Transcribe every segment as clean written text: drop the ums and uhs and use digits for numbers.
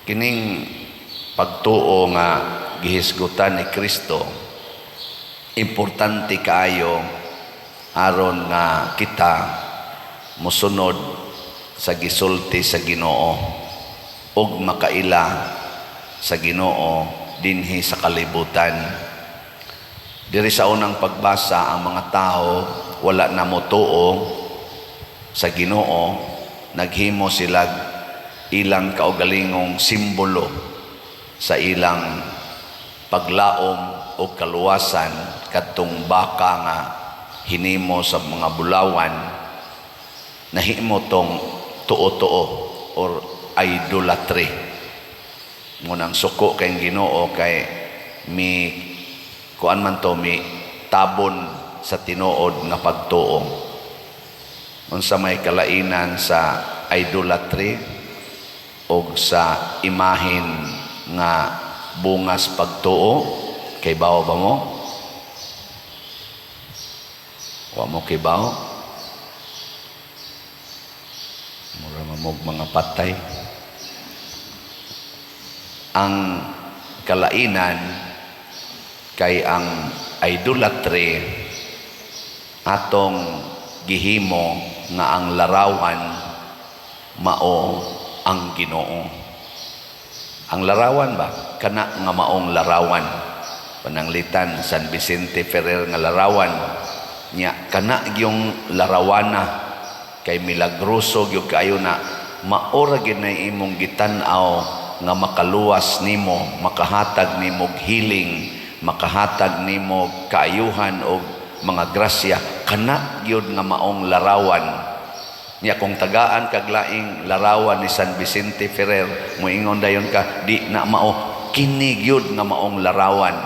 kining pagtuo nga gihisgutan ni Kristo importante kaayo aron nga kita mosunod sa gisulti sa Ginoo ug makaila sa Ginoo dinhi sa kalibutan. Diri sa unang pagbasa, ang mga tao wala na motuo sa Ginoo, naghimo sila ilang kaugalingong simbolo sa ilang paglaom o kaluwasan kadtong baka nga hinimo sa mga bulawan, nahimo tong tuo-tuo or idolatry. Munang suko kay Ginoo kay mi kuan man to, mi tabon sa tinuod nga pagtuo. Unsa may kalainan sa idolatry o sa imahin nga bungas pagtuo, kay bawo ba mo? Wa mo kay bawo? Mura mamog mga patay. Ang kalainan kay ang idolatry atong gihimo nga ang larawan mao ang Ginoo. Ang larawan ba? Kana nga maong larawan. Pananglitan San Vicente Ferrer nga larawan nya kana gyung larawana kay milagroso gyud kaayo na maora gyud na imong gitan-aw nga makaluwas nimo, makahatag nimo healing, makahatag nimo kaayuhan o mga grasya. Kana gyud nga maong larawan nya. Kung tagaan kag laing larawan ni San Vicente Ferrer, moingon dayon ka di na mao, kini gyud nga maong larawan.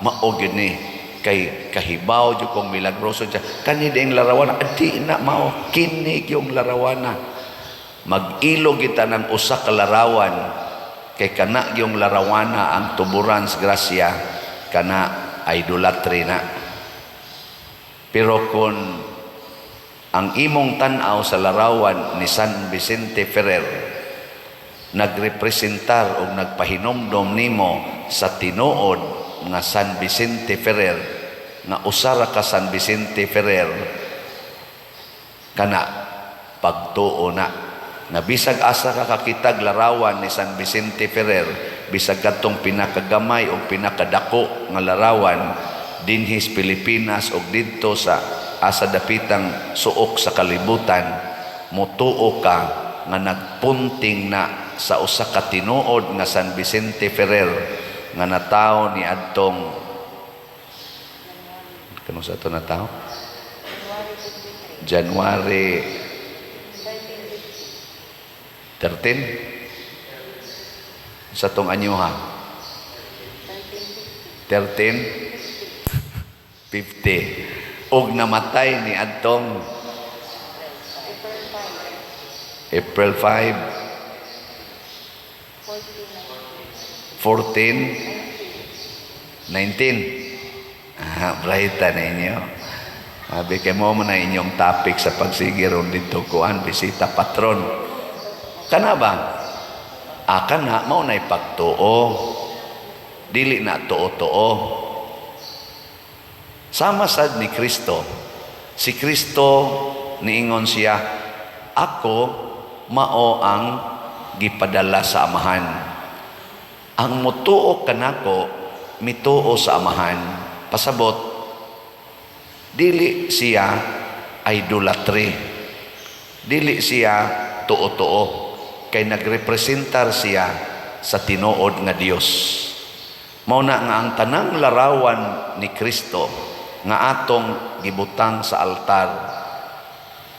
Mao gyud ni kay kahibaw jud kung milagroso siya kani ding larawan, di na mao, kini gyung larawana. Mag-ilo kita ng usa ka larawan kay kana gyung larawana ang tuburan sa grasya, kana idolatry na. Pero kung ang imong tan-aw sa larawan ni San Vicente Ferrer nagrepresentar o nagpahinomdom nimo sa tinuod nga San Vicente Ferrer, nga usara ka San Vicente Ferrer, kana pagtuo na. Na bisag asa ka kakitag larawan ni San Vicente Ferrer, bisag katong pinakagamay o pinakadako nga larawan dinhi sa Pilipinas o didto sa asa dapitang suok sa kalibutan, motuo ka nga nagpunting na sa usa ka tinuod nga San Vicente Ferrer nga natawo ni adtong kano sa to natawo January 13 sa tong anyo ha 1350 og namatay ni adtong April 5 14 19 brighta na inyo. Sabi kay mo na inyong topic sa pagsigiron dito kuan bisita patron. Kana ba? Kana mao na ipagtuo. Dili na tuo-tuo. Sama sad ni Kristo. Si Kristo niingon siya, ako mao ang gipadala sa Amahan. Ang mutuo kanako mituo sa Amahan. Pasabot, dili siya idolatry. Dili siya tuo-tuo. Kay nagrepresentar siya sa tinuod nga Dios. Mao na nga ang tanang larawan ni Kristo nga atong gibutang sa altar.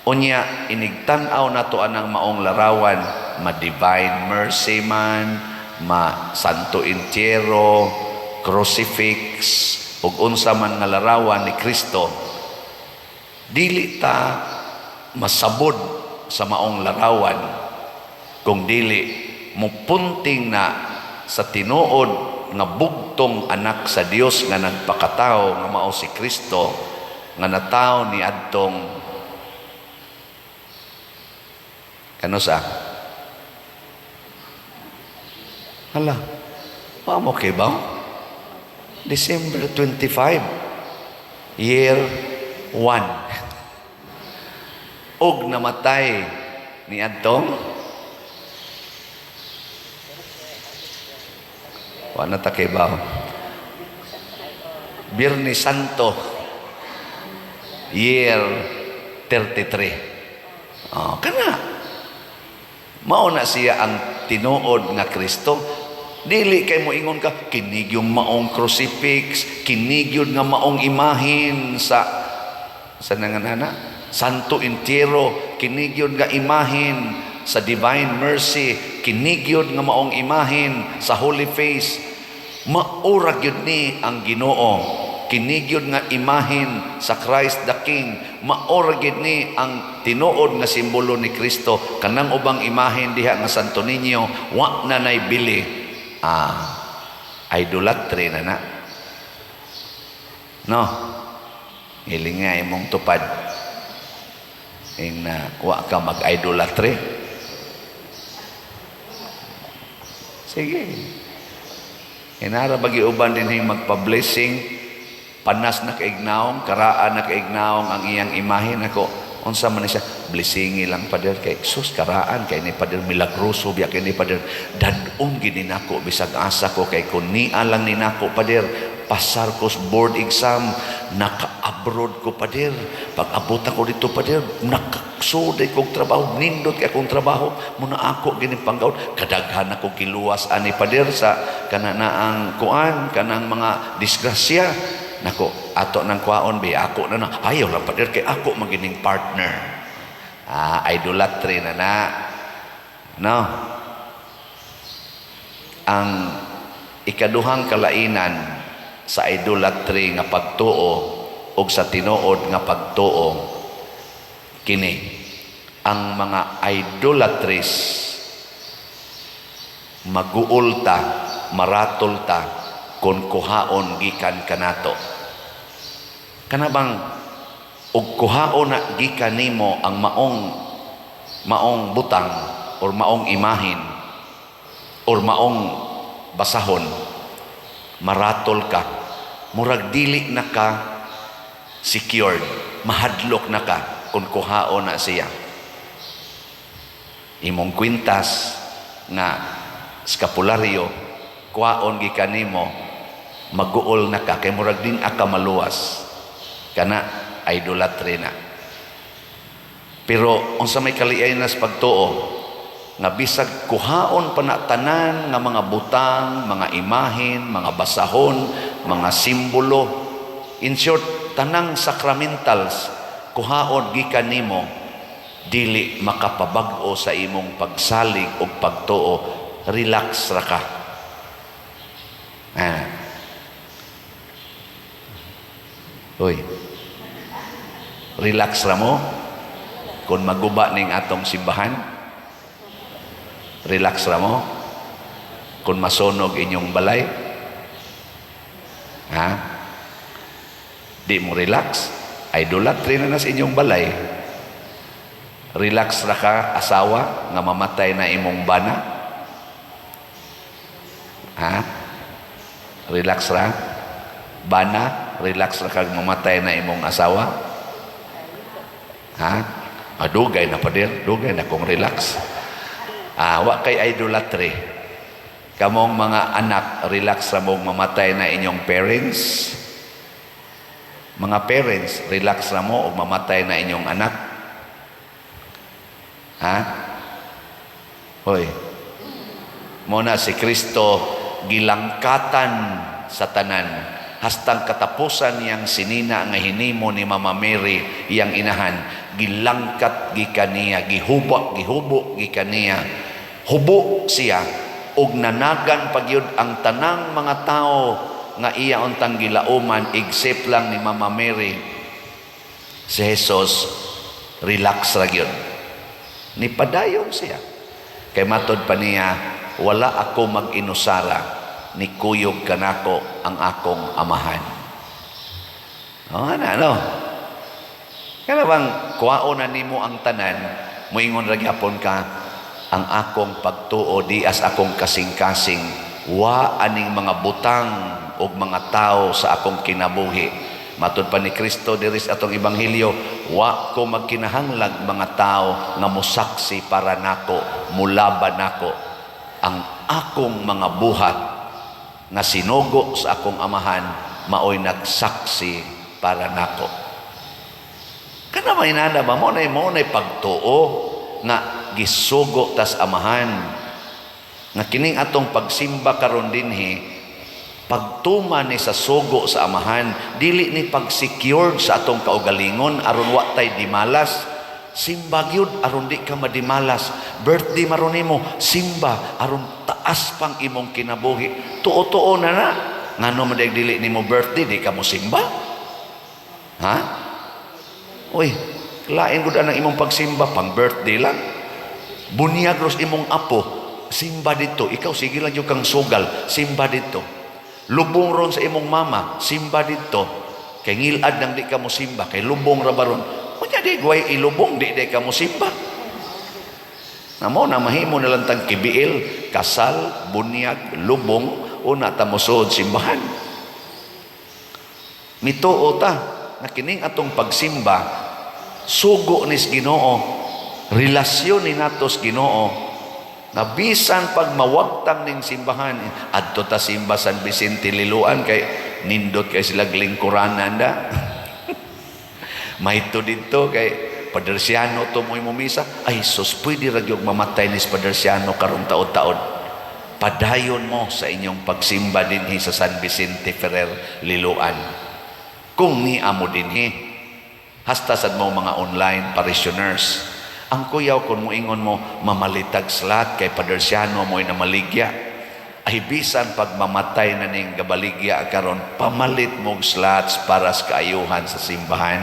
Unya inigtan-aw nato anang maong larawan, ma divine mercy man, ma santo entierro, crucifix, ug unsa man nga larawan ni Kristo. Dili ta masabod sa maong larawan kung dili mupunting na sa tinuod nga bugtong anak sa Dios nga nagpakatao nga mao si Kristo nga natawo ni adtong kano sa Hala, mo kay ba? December 25, year 1. Og namatay ni Adtong wala ta kay ba? Biyernes Santo, year 33. Kana. Mao na siya ang tinuod nga Kristo. Dili kay mo ingon ka, kinig yung maong crucifix, kinig yun nga maong imahin sa nanganana, Santo Entierro, kinig yun nga imahin sa Divine Mercy, kinig yun nga maong imahin sa Holy Face. Maurag yun ni ang Ginoo. Kinig yun nga imahin sa Christ the King. Maurag yun ni ang tinuod nga simbolo ni Kristo. Kanang ubang imahin diha nga Santo Niño, wa na naibili. Idolatry na. No? Hiling nga imong tupad. Wa ka mag-idolatry. Sige. Inara bagi uban din magpa-blessing. Panas na kaignaong, karaan na kaignaong ang iyang imahin. Ako, unsa man siya, blessingi lang pader kay sus karaan kay ni pader milagroso biya kay ni pader dadon gid nako bisag asa ko kay kun niya lang ni nako pader pasar ko board exam naka-abroad ko pader pag abot ako dito pader nakaksuday kong trabaho nindot kay akong trabaho muna ako gini panggawd kadaghan ako kiluwas ani pader sa kananaang kuan kanang mga disgrasya nako ato nang kwaon bi ako na ayaw lang pader kay ako magining partner. Idolatry na. No? Ang ikaduhang kalainan sa idolatry nga pagtuo o sa tinuod nga pagtuo kini ang mga idolatries maguulta maratolta kon kuhaon gikan kanato kanabang ug kuhaon na gikan nimo ang maong butang or maong imahin or maong basahon maratol ka murag dili na ka secured mahadlok na ka kung kuhaon na siya imong kwintas nga skapularyo kuhaon gikan nimo maguol na ka kay murag din aka maluwas kana idolatry na. Pero unsa may kaliayan sa pagtuo nga bisag kuhaon pa na tanan nga mga butang, mga imahin, mga basahon, mga simbolo, in short tanang sacramentals kuhaon gikan nimo dili makapabag-o sa imong pagsalig o pagtuo, relax ra ka. Relax ra mo kung maguba ning atong simbahan. Relax ra mo kung masunog inyong balay. Di mo relax. Idolatry na sa inyong balay. Relax ra ka asawa nga mamatay na imong bana. Relax ra. Bana, relax ra ka mamatay na imong asawa. Dugay na pa din, dugay na kong relax. Wa kay idolatry. Kamong mga anak, relax ra mong mamatay na inyong parents. Mga parents, relax ra mo o mamatay na inyong anak. Muna si Kristo gilangkatan sa tanan. Hastang katapusan niyang sinina nga hinimo ni Mama Mary iyang inahan gilangkat gikaniya gihubo gikaniya hubo siya ug nanagan pagyud ang tanang mga tao nga iya untang gilauman except lang ni Mama Mary si Jesus relax ra gyud ni padayon siya kay matod pa niya wala ako mag-inusara ni kuyog kanako ang akong amahan. Kaya bang kuwaon na nimo ang tanan, moingon ra gyapon ka, ang akong pagtuo dias akong kasing-kasing, wa aning mga butang o mga tao sa akong kinabuhi. Matud pa ni Kristo diri sa atong ebanghelyo, wa ko magkinahanglag mga tao nga mosaksi para nako, mulaban nako. Ang akong mga buhat nga sinugo sa akong amahan maoy nagsaksi para nako. Kana may nana ba mo na pagtuo nga gisugo tas amahan nga kining atong pagsimba karon dinhi pagtuman ni sa sugo sa amahan, dili ni pag-secured sa atong kaugalingon aron wa tay dimalas. Simba gyud aron di ka madimalas. Birthday maron nimo, simba aron taas pang imong kinabuhi. Tuo-tuo na ngano man dili nimo birthday di ka mo simba? Ha? Uy, lain gud ang imong pagsimba pang birthday lang. Bunyag ros imong apo, simba dito. Ikaw sige lang yung kang sugal, simba dito. Lubong ron sa imong mama, simba dito. Kay ngilad nang di ka mo simba, kay lubong ra baron. Kunya di guay ilubong, di ka mo simba. Namo na mahimo na lang tang kibiil, kasal, bunyag, lubong, una ta mo suod simbahan. Mituo ta, na kining atong pagsimba, sugo nis Ginoo, relasyon ni natos Ginoo, na bisan pag mawagtang ning simbahan, adto ta simba San Vicente Liloan kay nindot kay sila lingkuranan da. Mahito dito kay Padersiano to mo misa, ay sus pwede ra gyud mamatay ni Padersiano karong taon-taon. Padayon mo sa inyong pagsimba dinhi sa San Vicente Ferrer Liloan. Kung ni amo dinhi, hasta sad mo mga online parishioners. Ang kuyaw kung moingon mo mamalitag slat kay Padersiano mo'y namaligya, ay bisan pag mamatay na ning gabaligya karon pamalit mong slats para sa kaayuhan sa simbahan.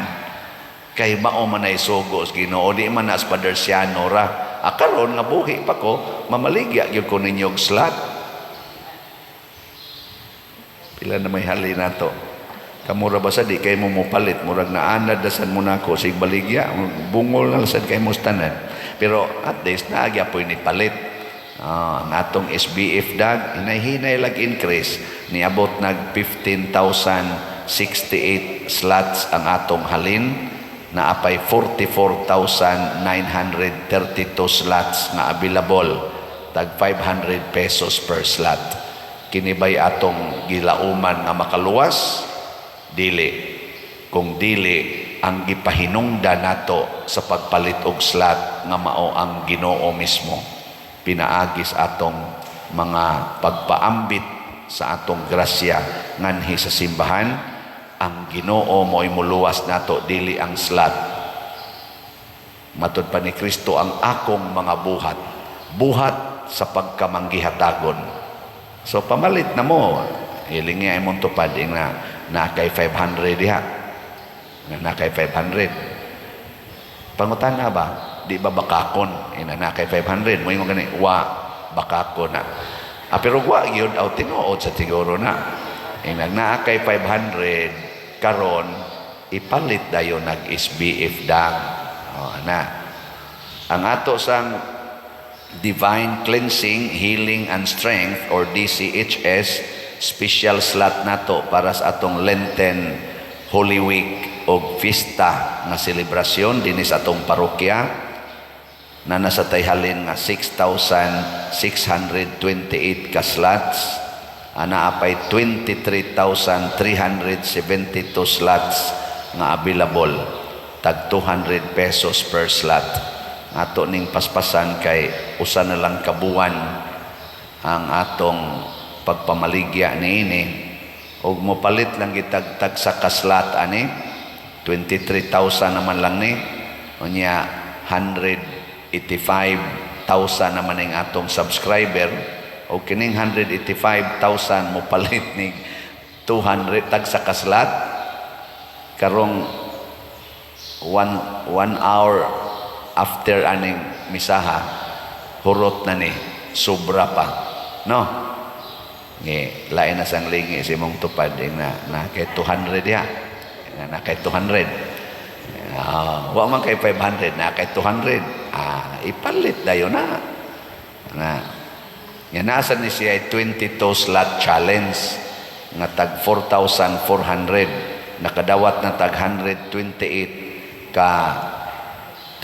Kay mao man ay sugo sa Ginoo, di man as Padersiano ra. Karon nga buhi pa ko, mamaligya gyud ko ninyo og slat. Pila na may hali nato. Kamura ba sa di kay mo mupalit, murag naanad dasan mo nako sig baligya, bungol na sad kay mo tanan. Pero at least naagya po ni palit. Ang atong SBF dag hinay-hinay lag increase, niabot nag 15,068 slots ang atong halin, na apay 44,932 slots nga available, tag 500 pesos per slot. Kinibay atong gilauman nga makaluwas, dili. Kung dili ang gipahinungdan nato sa pagpalit og slot nga mao ang Ginoo mismo, pinaagis atong mga pagpaambit sa atong grasya nganhi sa simbahan, ang Ginoo mo'y muluwas nato, dili ang slot. Matud pa ni Kristo, ang akong mga buhat sa pagkamanggihatagon. So pamalit na mo, hilingi ay mong tupad na kay 500 diha, na kay 500. Pangutana ba, di ba bakakon? Na kay 500, mo yung gani, wa, bakakon na. Pero wa, yun, tinuod sa siguro na. Na kay 500, karon, ipalit dayo nag-SBF dang. Ang ato sang Divine Cleansing, Healing and Strength, or DCHS, special slot nato para sa atong Lenten, Holy Week o Fiesta na selebrasyon dinis atong parokya, na nasa tayhalin nga 6,628 ka slots, naapay 23,372 slots nga available, tag 200 pesos per slot. Ato ning paspasan kay usa na lang kabuan ang atong pagpamaligya niini, og mopalit lang gitagtag sa kaslat ani 23,000 naman lang ni, unya 185,000 naman ang atong subscriber, o kining 185,000 mopalit ni 200 tag sa kaslat, karong 1 hour after aning misaha, hurot na ni, sobra pa, no? Lain na sang lingi si mong tupad na kay 200 ya, na kay 200, wa man kay 500, na kay 200, ipalit dayon na. Nga nasa ni siya 22 slot challenge nga tag 4,400 nakadawat na tag 128 ka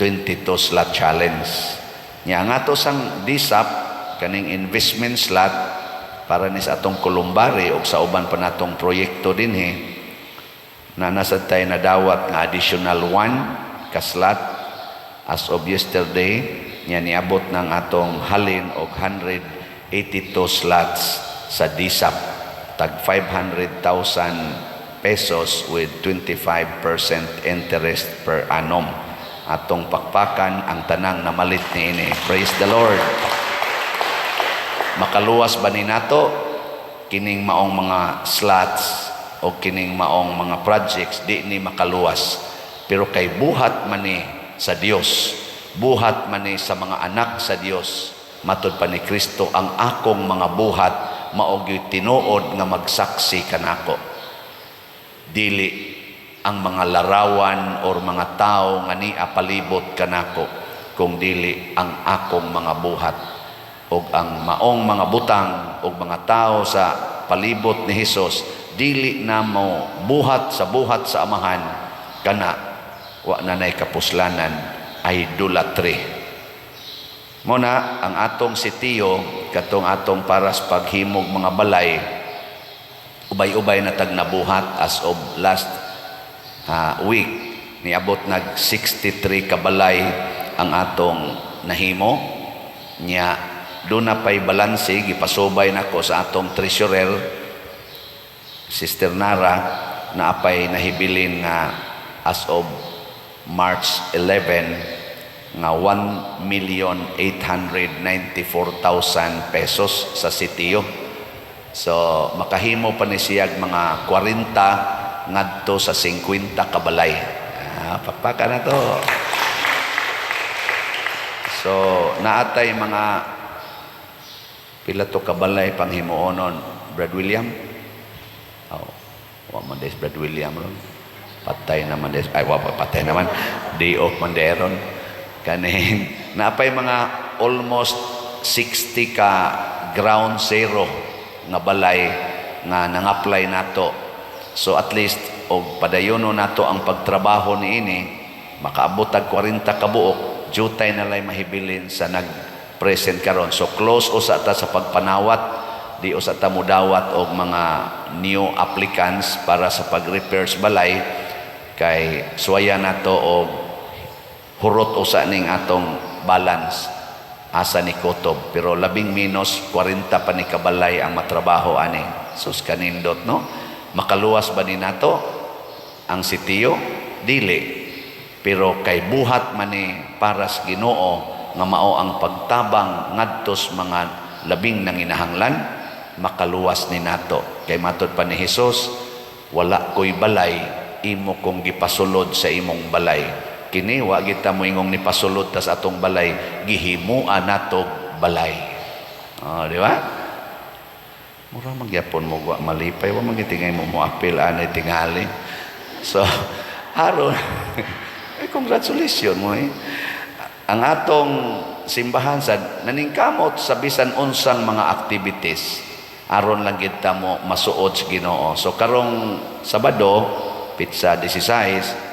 22 slot challenge. Nya nga to sang DSAP kaning investment slot para ni sa atong Kulumbari o sa uban pa natong proyekto dinhi na nasa tayo nadawat nga additional 1 ka slot as of yesterday. Nya niabot ng atong halin og 182 slots sa DSAP tag 500,000 pesos with 25% interest per annum. Atong pakpakan ang tanang namalit ni ini. Praise the Lord. Makaluwas ba ni nato kining maong mga slots o kining maong mga projects? Di ni makaluwas, pero kay buhat man ni sa Dios, buhat man ni sa mga anak sa Dios, matud pa ni Kristo, ang akong mga buhat mao gyud tinuod nga magsaksi kanako. Dili ang mga larawan or mga tao nga ni apalibot kanako, kung dili ang akong mga buhat og ang maong mga butang og mga tao sa palibot ni Hesus. Dili na mo buhat sa amahan kana wa nanay kapuslanan, idolatry. Muna ang atong sitiyo katong atong paras paghimog mga balay, ubay-ubay na tag nabuhat as of last week. Niabot nag 63 ka balay ang atong nahimo. Nya doon na pa'y balanse, gipasubay na ko sa atong treasurer Sister Nara na apay nahibilin nga as of March 11 nga 1,894,000 pesos sa sitiyo. So makahimo pa ni siyag mga 40 ngadto sa 50 kabalay. Pakpaka na to. So naatay mga pila to kabalay panghimuonon, Brad William? Wa man des Brad William ron. Patay naman des. Ay, patay naman. Day off man deron. Kaning napay mga almost 60 ka ground zero nga balay nga nang-apply nato. So at least og padayono nato ang pagtrabaho niini, makaabot tag 40 ka buok, jutay na lay mahibilin sa nag-present karon. So close usa ta sa pagpanawat, di usa ta mudawat og mga new applicants para sa pag-repairs balay kay suwaya nato og hurot usa ning atong balance asa ni kutob, pero labing minus 40 pa ni kabalay ang matrabaho ani. Sus kanindot, no? Makaluwas ba ni nato ang sitiyo? Dili. Pero kay buhat man ni paras Ginoo nga mao ang pagtabang ngadtos mga labing nanginahanglan, makaluwas ni nato. Kay matud pa ni Hesus, wala ko'y balay, imo kong gipasulod sa imong balay. Kini wa kita mo ingong nipasulod ta sa atong balay, gihimuan nato balay. Di ba? Mura magyapon mo wa malipay, wa magitingay mo apil anay tingali. So aron congratulations mo ang atong simbahan sa naningkamot sa bisan unsang mga activities aron lang kita mo masuod sa Ginoo. So karong Sabado, Pitsa 16,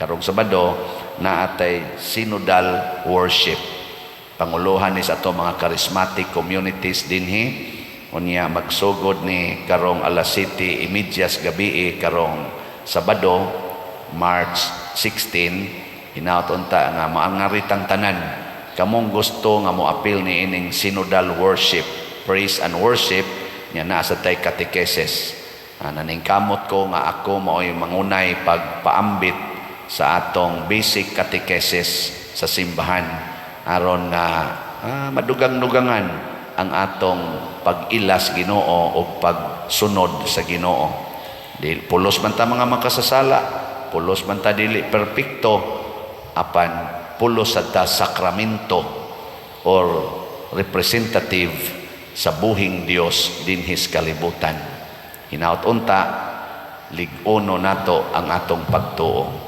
karong Sabado na atay synodal worship. Panguluhan ni sa ato mga charismatic communities dinhi. Unya magsugod ni karong alas 7:30 gabi karong Sabado, March 16. Hinaut unta nga maangaritang tanan kamong gusto nga moapil ni ining synodal worship, praise and worship nya na sa tay catechesis. Naningkamot ko nga ako mao'y mangunay pagpaambit sa atong basic catechesis sa simbahan aron nga madugang-dugangan ang atong pag-ilas Ginoo o pagsunod sa Ginoo. Dili pulos man ta mga makasasala, pulos man ta dili perpekto, apan pulos sa ta sakramento or representative sa buhing Dios dinhis kalibutan. Hinaut unta lig-uno nato ang atong pagtuo.